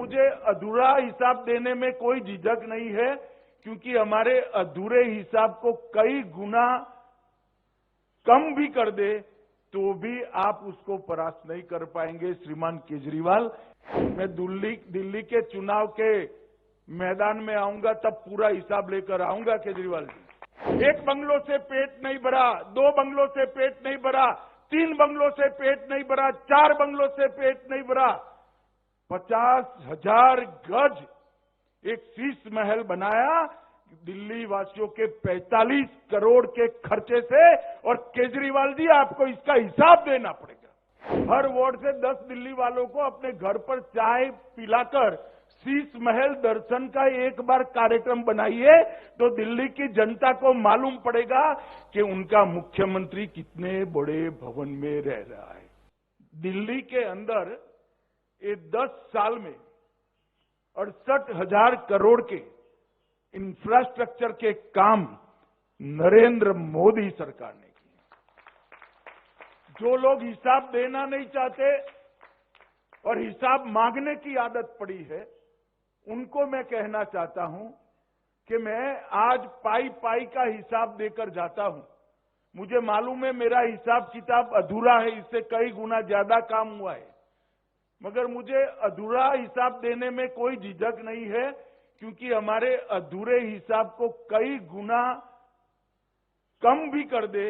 मुझे अधूरा हिसाब देने में कोई झिझक नहीं है, क्योंकि हमारे अधूरे हिसाब को कई गुना कम भी कर दे तो भी आप उसको परास्त नहीं कर पाएंगे श्रीमान केजरीवाल। मैं दिल्ली के चुनाव के मैदान में आऊंगा तब पूरा हिसाब लेकर आऊंगा केजरीवाल जी। एक बंगलों से पेट नहीं भरा, 2 बंगलों से पेट नहीं भरा, 3 बंगलों से पेट नहीं भरा, 4 बंगलों से पेट नहीं भरा, 50,000 गज एक शीश महल बनाया दिल्ली वासियों के 45 करोड़ के खर्चे से। और केजरीवाल जी आपको इसका हिसाब देना पड़ेगा। हर वार्ड से 10 दिल्ली वालों को अपने घर पर चाय पिलाकर शीश महल दर्शन का एक बार कार्यक्रम बनाइए तो दिल्ली की जनता को मालूम पड़ेगा कि उनका मुख्यमंत्री कितने बड़े भवन में रह रहा है। दिल्ली के अंदर ये 10 साल में 68,000 करोड़ के इंफ्रास्ट्रक्चर के काम नरेंद्र मोदी सरकार ने किए। जो लोग हिसाब देना नहीं चाहते और हिसाब मांगने की आदत पड़ी है, उनको मैं कहना चाहता हूं कि मैं आज पाई पाई का हिसाब देकर जाता हूं। मुझे मालूम है मेरा हिसाब किताब अधूरा है, इससे कई गुना ज्यादा काम हुआ है, मगर मुझे अधूरा हिसाब देने में कोई झिझक नहीं है, क्योंकि हमारे अधूरे हिसाब को कई गुना कम भी कर दे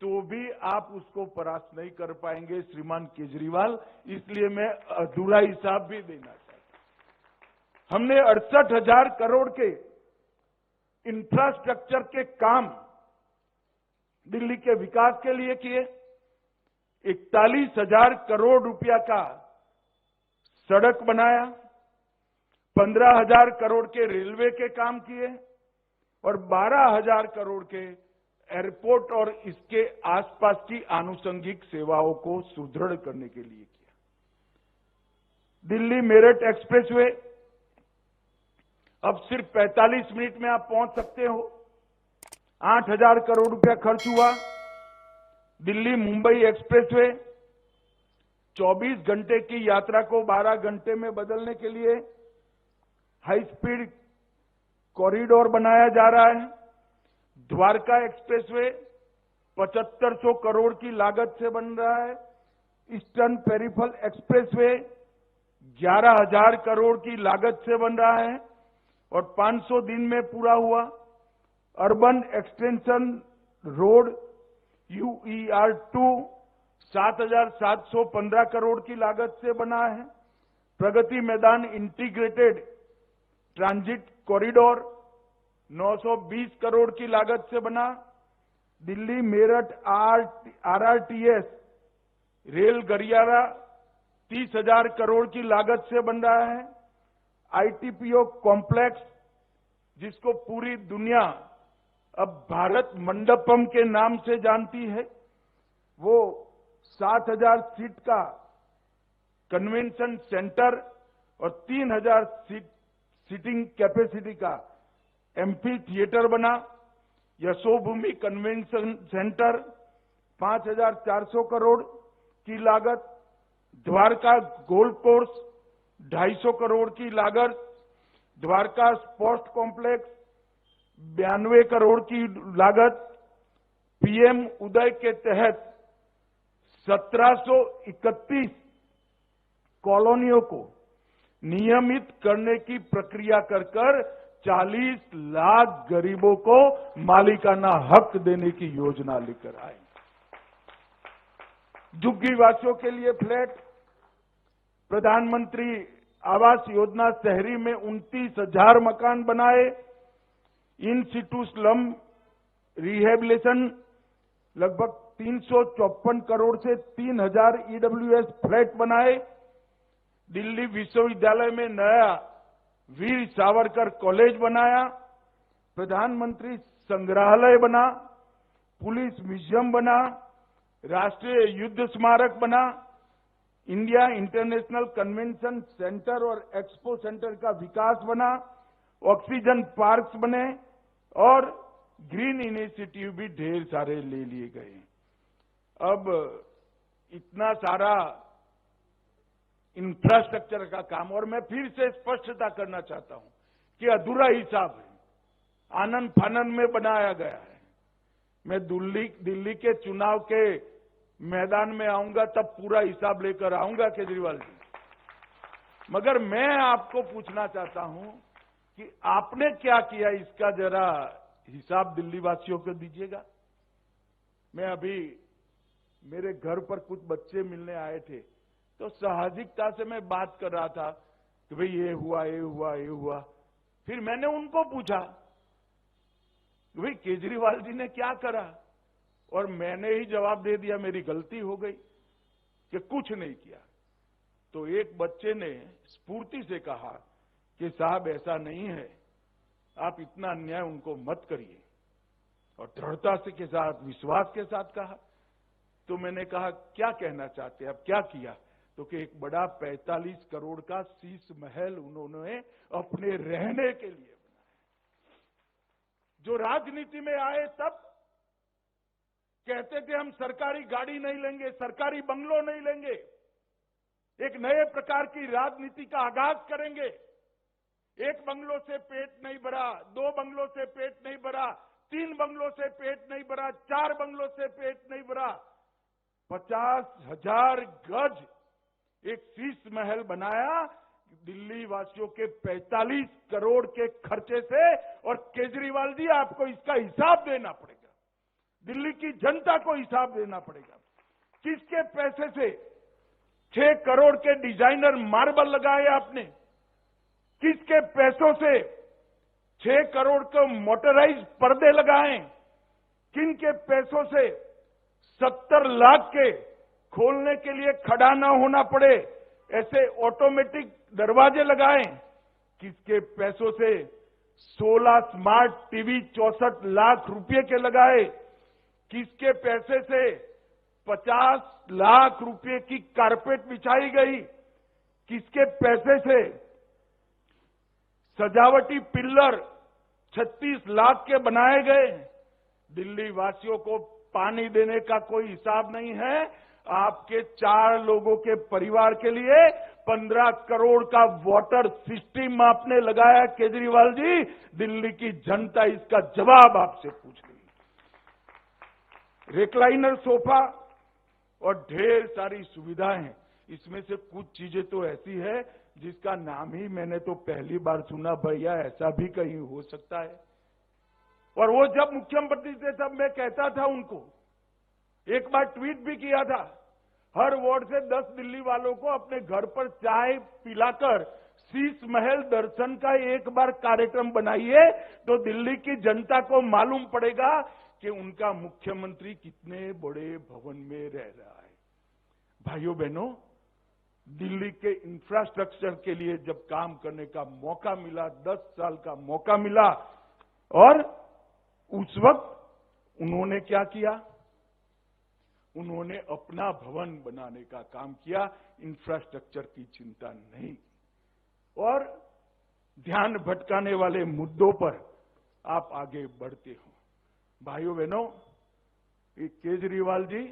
तो भी आप उसको परास्त नहीं कर पाएंगे श्रीमान केजरीवाल। इसलिए मैं अधूरा हिसाब भी देना चाहता हूं। हमने 68,000 करोड़ के इंफ्रास्ट्रक्चर के काम दिल्ली के विकास के लिए किए। 41,000 करोड़ रुपया का सड़क बनाया, 15,000 करोड़ के रेलवे के काम किए और 12,000 करोड़ के एयरपोर्ट और इसके आसपास की आनुषंगिक सेवाओं को सुदृढ़ करने के लिए किया। दिल्ली मेरठ एक्सप्रेसवे अब सिर्फ 45 मिनट में आप पहुंच सकते हो। 8,000 करोड़ रुपया खर्च हुआ। दिल्ली मुंबई एक्सप्रेसवे 24 घंटे की यात्रा को 12 घंटे में बदलने के लिए हाई स्पीड कॉरिडोर बनाया जा रहा है। द्वारका एक्सप्रेसवे 7500 करोड़ की लागत से बन रहा है। ईस्टर्न पेरिफेरल एक्सप्रेसवे 11,000 करोड़ की लागत से बन रहा है और 500 दिन में पूरा हुआ। Urban extension road UER2 7,715 crore की लागत से बना है। Pragati Maidan integrated transit corridor 920 crore की लागत से बना। दिल्ली मेरठ RRTS रेल गलियारा 30,000 करोड़ की लागत से बन रहा है। ITPO कॉम्प्लेक्स, जिसको पूरी दुनिया अब भारत मंडपम के नाम से जानती है, वो 7,000 सीट का कन्वेंशन सेंटर और 3,000 सीटिंग कैपेसिटी का एम्फी थिएटर बना। यशोभूमि कन्वेंशन सेंटर 5,400 करोड़ की लागत। द्वारका गोल्फ कोर्स 250 करोड़ की लागत। द्वारका स्पोर्ट्स कॉम्प्लेक्स 92 करोड़ की लागत। PM उदय के तहत 1731 कॉलोनियों को नियमित करने की प्रक्रिया कर 40 लाख गरीबों को मालिकाना हक देने की योजना लेकर आए। झुग्गी वासियों के लिए फ्लैट, प्रधानमंत्री आवास योजना शहरी में 29,000 मकान बनाए। इन सिटू स्लम रिहेबिलिटेशन लगभग 354 करोड़ से 3,000 EWS फ्लैट बनाए। दिल्ली विश्वविद्यालय में नया वीर सावरकर कॉलेज बनाया। प्रधानमंत्री संग्रहालय बना। पुलिस म्यूजियम बना। राष्ट्रीय युद्ध स्मारक बना। इंडिया इंटरनेशनल कन्वेंशन सेंटर और एक्सपो सेंटर का विकास बना। ऑक्सीजन पार्क्स बने और ग्रीन इनिशिएटिव भी ढेर सारे ले लिए गए। अब इतना सारा इंफ्रास्ट्रक्चर का काम, और मैं फिर से स्पष्टता करना चाहता हूं कि अधूरा हिसाब है, आनन फानन में बनाया गया है। मैं दिल्ली के चुनाव के मैदान में आऊंगा तब पूरा हिसाब लेकर आऊंगा केजरीवाल जी, मगर मैं आपको पूछना चाहता हूं कि आपने क्या किया, इसका जरा हिसाब दिल्ली वासियों को दीजिएगा। मैं अभी मेरे घर पर कुछ बच्चे मिलने आए थे, तो साहसिकता से मैं बात कर रहा था कि भाई ये हुआ ये हुआ ये हुआ। फिर मैंने उनको पूछा कि भाई केजरीवाल जी ने क्या करा, और मैंने ही जवाब दे दिया मेरी गलती हो गई कि कुछ नहीं किया। तो एक बच्चे ने स्फूर्ति से कहा कि साहब ऐसा नहीं है, आप इतना अन्याय उनको मत करिए, और दृढ़ता से के साथ विश्वास के साथ कहा। तो मैंने कहा क्या कहना चाहते हैं, अब क्या किया? तो कि एक बड़ा 45 करोड़ का शीश महल उन्होंने अपने रहने के लिए बनाया। जो राजनीति में आए तब कहते थे हम सरकारी गाड़ी नहीं लेंगे, सरकारी बंगलो नहीं लेंगे, एक नए प्रकार की राजनीति का आगाज करेंगे। एक बंगलों से पेट नहीं भरा, 2 बंगलों से पेट नहीं भरा, 3 बंगलों से पेट नहीं भरा, 4 बंगलों से पेट नहीं भरा, 50,000 गज एक शीश महल बनाया दिल्ली वासियों के 45 करोड़ के खर्चे से। और केजरीवाल जी आपको इसका हिसाब देना पड़ेगा, दिल्ली की जनता को हिसाब देना पड़ेगा। किसके पैसे से 6 करोड़ के डिजाइनर मार्बल लगाए आपने? किसके पैसों से 6 करोड़ के मोटराइज पर्दे लगाए? किन के पैसों से 70 लाख के खोलने के लिए खड़ा ना होना पड़े ऐसे ऑटोमेटिक दरवाजे लगाए? किसके पैसों से 16 स्मार्ट टीवी 64 लाख रुपए के लगाए? किसके पैसे से 50 लाख रुपए की कारपेट बिछाई गई? किसके पैसे से सजावटी पिल्लर 36 लाख के बनाए गए? दिल्ली वासियों को पानी देने का कोई हिसाब नहीं है। आपके 4 लोगों के परिवार के लिए 15 करोड़ का वाटर सिस्टम आपने लगाया केजरीवाल जी। दिल्ली की जनता इसका जवाब आपसे पूछ रही है। रिक्लाइनर सोफा और ढेर सारी सुविधाएं, इसमें से कुछ चीजें तो ऐसी है जिसका नाम ही मैंने तो पहली बार सुना, भैया ऐसा भी कहीं हो सकता है। और वो जब मुख्यमंत्री थे तब मैं कहता था उनको, एक बार ट्वीट भी किया था, हर वार्ड से 10 दिल्ली वालों को अपने घर पर चाय पिलाकर शीश महल दर्शन का एक बार कार्यक्रम बनाइए, तो दिल्ली की जनता को मालूम पड़ेगा कि उनका मुख्यमंत्री कितने बड़े भवन में रह रहा है। भाइयों बहनों, दिल्ली के इंफ्रास्ट्रक्चर के लिए जब काम करने का मौका मिला, 10 साल का मौका मिला, और उस वक्त उन्होंने क्या किया? उन्होंने अपना भवन बनाने का काम किया, इंफ्रास्ट्रक्चर की चिंता नहीं। और ध्यान भटकाने वाले मुद्दों पर आप आगे बढ़ते हो। भाइयों बहनों, ये केजरीवाल जी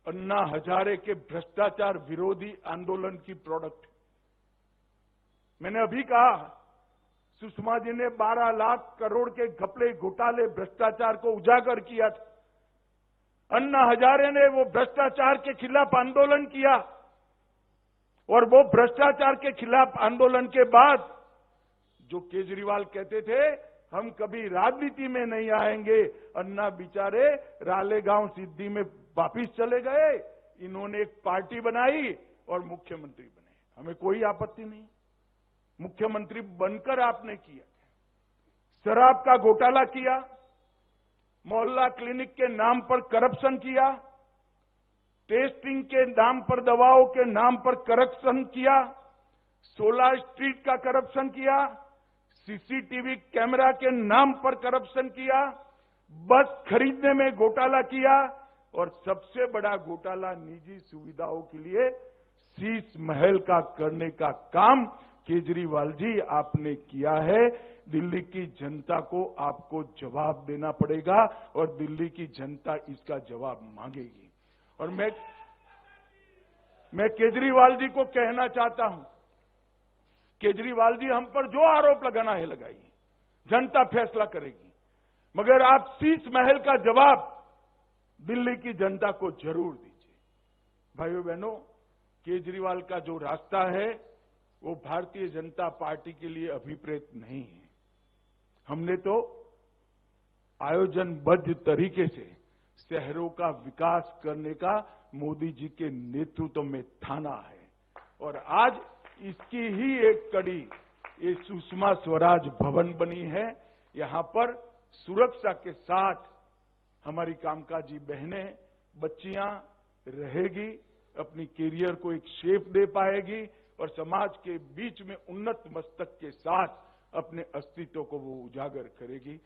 अन्ना हजारे के भ्रष्टाचार विरोधी आंदोलन की प्रोडक्ट। मैंने अभी कहा, सुषमा जी ने 12 लाख करोड़ के घपले घोटाले भ्रष्टाचार को उजागर किया था। अन्ना हजारे ने वो भ्रष्टाचार के खिलाफ आंदोलन किया, और वो भ्रष्टाचार के खिलाफ आंदोलन के बाद जो केजरीवाल कहते थे हम कभी राजनीति में नहीं आएंगे, अन्ना बेचारे रालेगांव सिद्धि में वापिस चले गए। इन्होंने एक पार्टी बनाई और मुख्यमंत्री बने, हमें कोई आपत्ति नहीं। मुख्यमंत्री बनकर आपने किया, शराब का घोटाला किया, मोहल्ला क्लिनिक के नाम पर करप्शन किया, टेस्टिंग के नाम पर दवाओं के नाम पर करप्शन किया, 16 स्ट्रीट का करप्शन किया, सीसीटीवी कैमरा के नाम पर करप्शन किया, बस खरीदने में घोटाला किया, और सबसे बड़ा घोटाला निजी सुविधाओं के लिए शीश महल का करने का काम केजरीवाल जी आपने किया है। दिल्ली की जनता को आपको जवाब देना पड़ेगा, और दिल्ली की जनता इसका जवाब मांगेगी। और मैं मैं केजरीवाल जी को कहना चाहता हूं, केजरीवाल जी हम पर जो आरोप लगाना है लगाइए, जनता फैसला करेगी, मगर आप शीश महल का जवाब दिल्ली की जनता को जरूर दीजिए। भाइयों बहनों, केजरीवाल का जो रास्ता है वो भारतीय जनता पार्टी के लिए अभिप्रेत नहीं है। हमने तो आयोजनबद्ध तरीके से शहरों का विकास करने का मोदी जी के नेतृत्व में ठाना है और आज इसकी ही एक कड़ी ये सुषमा स्वराज भवन बनी है। यहां पर सुरक्षा के साथ हमारी कामकाजी बहनें, बच्चियां रहेगी, अपनी कैरियर को एक शेप दे पाएगी और समाज के बीच में उन्नत मस्तक के साथ अपने अस्तित्व को वो उजागर करेगी।